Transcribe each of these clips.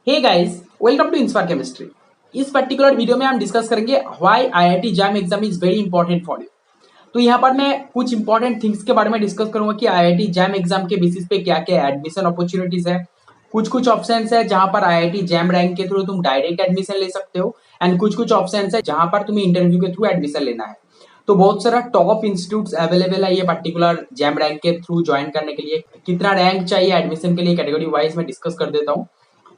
Hey guys, welcome to inspire chemistry. इस particular video में हम डिस्कस करेंगे why IIT JAM exam is very important for you. तो यहाँ पर मैं कुछ इंपॉर्टेंट थिंग्स के बारे में डिस्कस करूंगा कि आईआईटी जैम एग्जाम के बेसिस पे क्या क्या एडमिशन अपॉर्चुनिटीज है। कुछ कुछ ऑप्शंस है जहां पर आईआईटी जैम रैंक के थ्रू तुम डायरेक्ट एडमिशन ले सकते हो एंड कुछ कुछ ऑप्शंस है जहां पर तुम्हें इंटरव्यू के थ्रू एडमिशन लेना है। तो बहुत सारा टॉप इंस्टीट्यूट्स अवेलेबल है ये पर्टिकुलर जैम रैंक के थ्रू ज्वाइन करने के लिए। कितना रैंक चाहिए एडमिशन के लिए कैटेगरी वाइज में डिस्कस कर देता हूँ।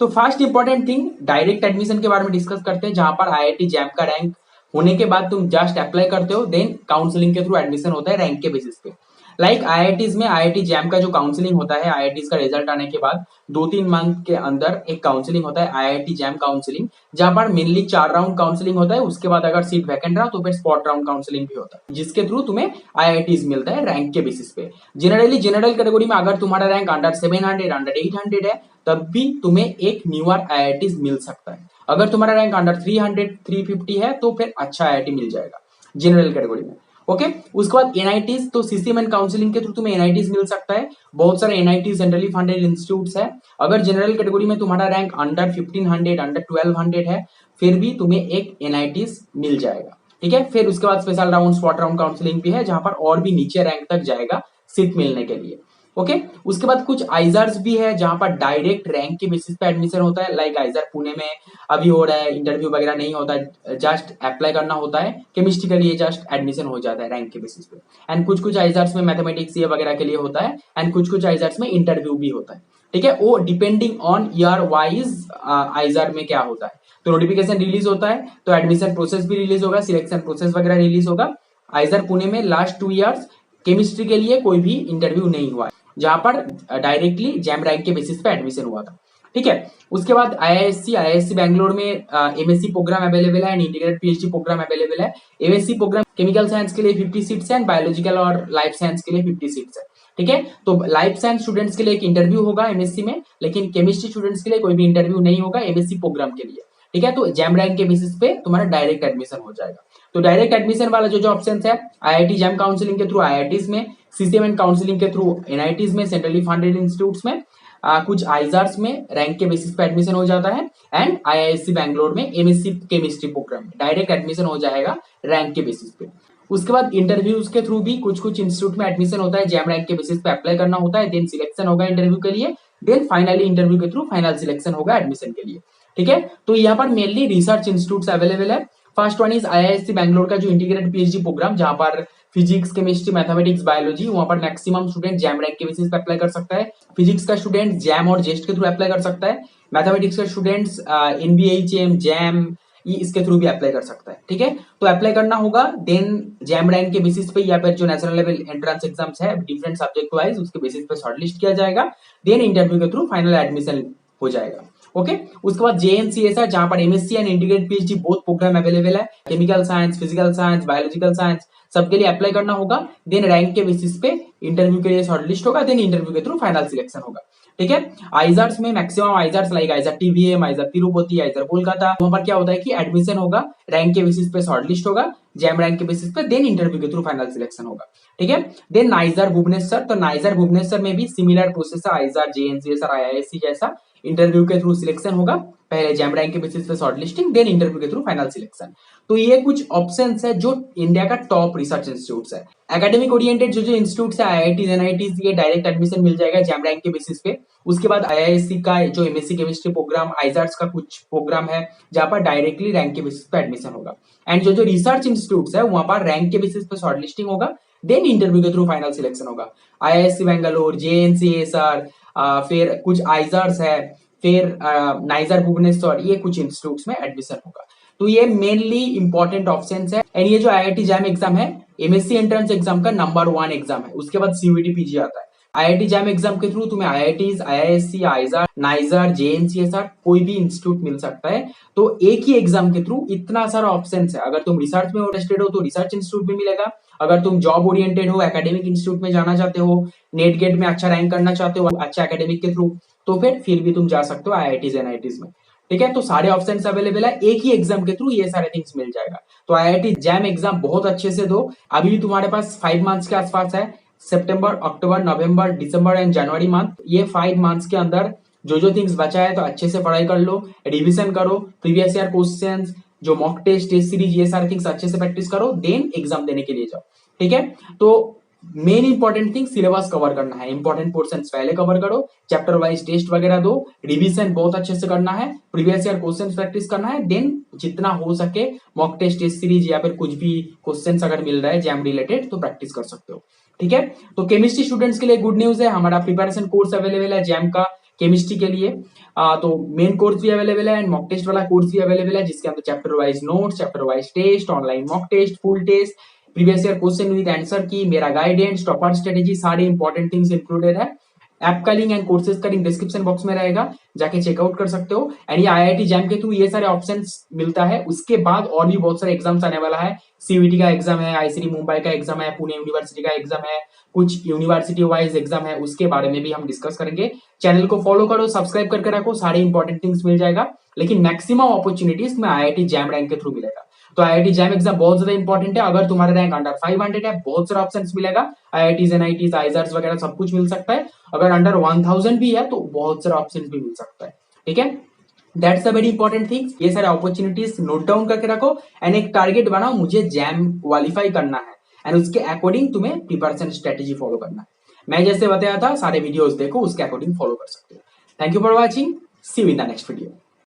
तो first important thing direct admission के बारे में डिस्कस करते हैं जहां पर आईआईटी जैम का रैंक होने के बाद तुम जस्ट अप्लाई करते हो, देन काउंसलिंग के थ्रू एडमिशन होता है रैंक के बेसिस पे। लाइक आईआईटीज में आईआईटी जैम का जो काउंसलिंग होता है आईआईटीज का रिजल्ट आने के बाद 2-3 मंथ के अंदर एक काउंसलिंग होता है आईआईटी जैम काउंसलिंग, जहां पर मेनली 4 राउंड काउंसलिंग होता है। उसके बाद अगर सीट वैकेंट रहा तो फिर स्पॉट राउंड काउंसलिंग भी होता है जिसके थ्रू तुम्हें आईआईटीज मिलता है रैंक के बेसिस पे। जनरली जनरल कैटेगरी में अगर तुम्हारा रैंक अंडर 700 अंडर 800 है तब भी तुम्हें एक न्यूअर आईआईटीज मिल सकता है। अगर तुम्हारा रैंक अंडर 300 350 है तो फिर अच्छा आईआईटी मिल जाएगा जनरल कैटेगरी में। ओके, उसके बाद एनआईटीज, तो सीसीएम काउंसलिंग के थ्रू तुम्हें एनआईटीज मिल सकता है। बहुत सारे एनआईटी सेंट्रली फंडेड इंस्टीट्यूट्स है। अगर जनरल कैटेगरी में तुम्हारा रैंक अंडर 1500 अंडर 1200 है फिर भी तुम्हें एक एनआईटीज मिल जाएगा। ठीक है, फिर उसके बाद special round spot round counselling भी है जहां पर और भी नीचे रैंक तक जाएगा सीट मिलने के लिए। ओके, उसके बाद कुछ आइजर्स भी है जहां पर डायरेक्ट रैंक के बेसिस पे एडमिशन होता है। लाइक आइजर पुणे में अभी हो रहा है, इंटरव्यू वगैरह नहीं होता है, जस्ट अप्लाई करना होता है केमिस्ट्री के लिए, जस्ट एडमिशन हो जाता है रैंक के बेसिस पे। एंड कुछ कुछ आइजर्स में मैथमेटिक्स ये वगैरह के लिए होता है एंड कुछ कुछ आइजर्स में इंटरव्यू भी होता है। ठीक है, वो डिपेंडिंग ऑन ईयर वाइज आइजर में क्या होता है। तो नोटिफिकेशन रिलीज होता है तो एडमिशन प्रोसेस भी रिलीज होगा, सिलेक्शन प्रोसेस वगैरह रिलीज होगा। आइजर पुणे में लास्ट 2 इयर्स केमिस्ट्री के लिए कोई भी इंटरव्यू नहीं हुआ है जहां पर डायरेक्टली जैम रैंक के बेसिस पे एडमिशन हुआ था। ठीक है, उसके बाद आईआईएससी बैंगलोर में एमएससी प्रोग्राम अवेलेबल है and integrated PhD programme available है। एमएससी प्रोग्राम केमिकल साइंस के लिए 50 सीट्स है एंड बायोलॉजिकल और लाइफ साइंस के लिए 50 सीट्स है। ठीक है, तो लाइफ साइंस स्टूडेंट्स के लिए एक इंटरव्यू होगा एमएससी में, लेकिन केमिस्ट्री स्टूडेंट्स के लिए कोई भी इंटरव्यू नहीं होगा एमएससी प्रोग्राम के लिए। ठीक है, तो जैम रैंक के बेसिस पे तुम्हारा डायरेक्ट एडमिशन हो जाएगा। तो डायरेक्ट एडमिशन वाला जो जो ऑप्शन है आईआईटी जैम काउंसलिंग के थ्रू आईआईटीज में, सीसीएम एंड काउंसलिंग के थ्रू एनआईटीज में, सेंट्रली फंडेड इंस्टीट्यूट्स में, कुछ आइजर्स में रैंक के बेसिस पे एडमिशन हो जाता है एंड आईआईएससी बैंगलोर में एमएससी केमिस्ट्री प्रोग्राम में डायरेक्ट एडमिशन हो जाएगा रैंक के बेसिस पे। उसके बाद इंटरव्यूज के थ्रू भी कुछ कुछ इंस्टीट्यूट में एडमिशन होता है, जैम रैंक के बेसिस पे अप्लाई करना होता है, देन सिलेक्शन होगा इंटरव्यू के लिए, देन फाइनली इंटरव्यू के थ्रू फाइनल सिलेक्शन होगा एडमिशन के लिए। ठीक है, तो यहाँ पर मेनली रिसर्च इंस्टीट्यूट अवेलेबल है। First one is IISc Bangalore का जो इंटीग्रेटेड पीएचडी प्रोग्राम जहां पर फिजिक्स केमिस्ट्री मैथमेटिक्स बायोलॉजी, वहां पर मैक्सिमम स्टूडेंट जैम रैंक के बेसिस पे अप्लाई कर सकता है। फिजिक्स का स्टूडेंट जैम और जेस्ट के थ्रू अप्लाई कर सकता है। मैथमेटिक्स का स्टूडेंट्स एनबीएचएम जैम इसके थ्रू भी अप्लाई कर सकता है। ठीक है, तो अप्लाई करना होगा, देन जैम रैंक के बेसिस पे या फिर जो नेशनल लेवल एंट्रेंस एग्जाम्स है डिफरेंट सब्जेक्ट वाइज उसके बेसिस पे शॉर्टलिस्ट किया जाएगा, देन इंटरव्यू के थ्रू फाइनल एडमिशन हो जाएगा। ओके, उसके बाद जेएनसीएस है जहां पर MSc and integrated PhD both programme available है। Chemical science, physical science, biological science सबके लिए अप्लाई करना होगा, देन रैंक के बेसिस पे इंटरव्यू के लिए शॉर्टलिस्ट होगा, देन इंटरव्यू के थ्रू फाइनल सिलेक्शन होगा। ठीक है, आइजर्स में maximum IISERs like IISER TVM, IISER Tirupati, IISER Kolkata, वहां पर क्या होता है कि एडमिशन होगा, रैंक के बेसिस पे शॉर्टलिस्ट होगा, जैम रैंक के बेसिस पे, देन इंटरव्यू के थ्रू फाइनल सिलेक्शन होगा। ठीक है, देन नाइजर भुवनेश्वर, तो नाइजर भुवनेश्वर में भी सिमिलर प्रोसेस है आइजर जेएनसीएस और आईआईएससी जैसा। इंटरव्यू के थ्रू सिलेक्शन होगा, पहले जैम रैंक के बेसिस पे शॉर्टलिस्टिंग, देन इंटरव्यू के थ्रू फाइनल सिलेक्शन। तो ये कुछ ऑप्शंस है जो इंडिया का टॉप रिसर्च इंस्टीट्यूट्स है। एकेडमिक ओरिएंटेड जो जो इंस्टीट्यूट्स है आईआईटीज एनआईटीज, ये डायरेक्ट एडमिशन मिल जाएगा जैम रैंक के बेसिस पे। उसके बाद आईआईएससी का जो एमएससी केमिस्ट्री प्रोग्राम, आइजर्स का कुछ प्रोग्राम है जहां पर डायरेक्टली रैंक के बेसिस पे एडमिशन होगा। एंड जो जो रिसर्च इंस्टीट्यूट्स है वहां पर रैंक के बेसिस पे शॉर्टलिस्टिंग होगा, देन इंटरव्यू के थ्रू फाइनल सिलेक्शन होगा। आईआईएससी बैंगलोर, जेएनसीएसआर, फिर कुछ आइजर्स है, फिर नाइजर भुवनेश्वर, ये कुछ इंस्टीट्यूट्स में एडमिशन होगा। तो ये मेनली इंपॉर्टेंट ऑप्शन है। एंड ये जो आईआईटी जैम एग्जाम है एमएससी एंट्रेंस एग्जाम का नंबर 1 एग्जाम है, उसके बाद सीयूईटी पीजी आता है। आईआईटी जैम एग्जाम के थ्रू तुम्हें आईआईटीज, आईआईएससी, आइजर, नाइजर, जेएनसीएसआर कोई भी इंस्टीट्यूट मिल सकता है। तो एक ही एग्जाम के थ्रू इतना सारा ऑप्शन है। अगर तुम रिसर्च में इंटरेस्टेड हो तो रिसर्च इंस्टीट्यूट भी मिलेगा। अगर तुम जॉब ओरिएंटेड हो, एकेडमिक इंस्टीट्यूट में जाना चाहते हो, नेट गेट में अच्छा रैंक करना चाहते हो अच्छा एकेडमिक के थ्रू, तो फिर भी तुम जा सकते हो आईआईटीज एनआईटीज में। ठीक है, तो सारे ऑप्शंस अवेलेबल है, एक ही एग्जाम के थ्रू ये सारे थिंग्स मिल जाएगा। तो आईआईटी जैम एग्जाम बहुत अच्छे से दो। अभी तुम्हारे पास 5 मंथ्स के आसपास है, सितंबर, अक्टूबर, नवंबर, दिसंबर एंड जनवरी मंथ। ये 5 मंथ्स के अंदर जो जो थिंग्स बचा है तो अच्छे से पढ़ाई कर लो, रिविजन करो, प्रीवियस ईयर क्वेश्चंस, जो मॉक टेस्ट, टेस्ट सीरीज, ये सारे थिंग्स अच्छे से प्रैक्टिस करो, देन एग्जाम देने के लिए जाओ। ठीक है, तो main important thing syllabus cover करना है, इंपॉर्टेंट पोर्शन पहले कवर करो, चैप्टर वाइज टेस्ट वगैरह दो, रिवीजन बहुत अच्छे से करना है, प्रीवियस ईयर क्वेश्चंस प्रैक्टिस करना है, देन जितना हो सके मॉक टेस्ट, टेस्ट सीरीज या फिर कुछ भी क्वेश्चंस अगर मिल रहा है जैम रिलेटेड तो प्रैक्टिस कर सकते हो। ठीक है, तो केमिस्ट्री स्टूडेंट्स के लिए गुड न्यूज है, हमारा प्रिपरेशन कोर्स अवेलेबल है जैम का केमिस्ट्री के लिए। तो मेन कोर्स भी अवेलेबल है एंड मॉक टेस्ट वाला कोर्स भी अवेलेबल है, जिसके अंदर chapter wise notes, chapter wise test, online mock test, full test, previous year question with answer key, मेरा गाइडेंस, टॉपर स्ट्रेटेजी, सारे इंपॉर्टेंट थिंग्स इंक्लूडेड है। ऐप का लिंक एंड कोर्सेज का लिंक डिस्क्रिप्शन बॉक्स में रहेगा, जाके चेकआउट कर सकते हो। एंड ये आईआईटी जैम के थ्रू ये सारे ऑप्शंस मिलता है। उसके बाद और भी बहुत सारे एग्जाम्स आने वाला है, सीयूईटी का एग्जाम है, आईसीटी मुंबई का एग्जाम है, पुणे यूनिवर्सिटी का एग्जाम है, कुछ यूनिवर्सिटी वाइज एग्जाम है, उसके बारे में भी हम डिस्कस करेंगे। चैनल को फॉलो करो, सब्सक्राइब करके रखो, सारे इंपॉर्टेंट थिंग्स मिल जाएगा। लेकिन मैक्सिमम अपॉर्चुनिटीज में आईआईटी जैम रैंक के थ्रू मिलेगा। तो आईआईटी जैम एग्जाम बहुत ज्यादा इंपॉर्टेंट है। अगर तुम्हारा रैंक अंडर 500 है, बहुत सारा ऑप्शन मिलेगा, आईआईटीज, एनआईटीज, आइजर्स वगैरह सब कुछ मिल सकता है। अगर अंडर 1000 भी है तो बहुत सारा ऑप्शन भी मिल सकता है। ठीक है, that's a very important things. ये सारे अपॉर्चुनिटीज नोट डाउन करके रखो एंड एक टारगेट बनाओ, मुझे जैम क्वालिफाई करना है एंड उसके अकॉर्डिंग तुम्हें प्रिपरेशन स्ट्रेटेजी फॉलो करना है। मैं जैसे बताया था सारे वीडियोस देखो, उसके अकॉर्डिंग फॉलो कर सकते हो। Thank you for watching, see you in the next video.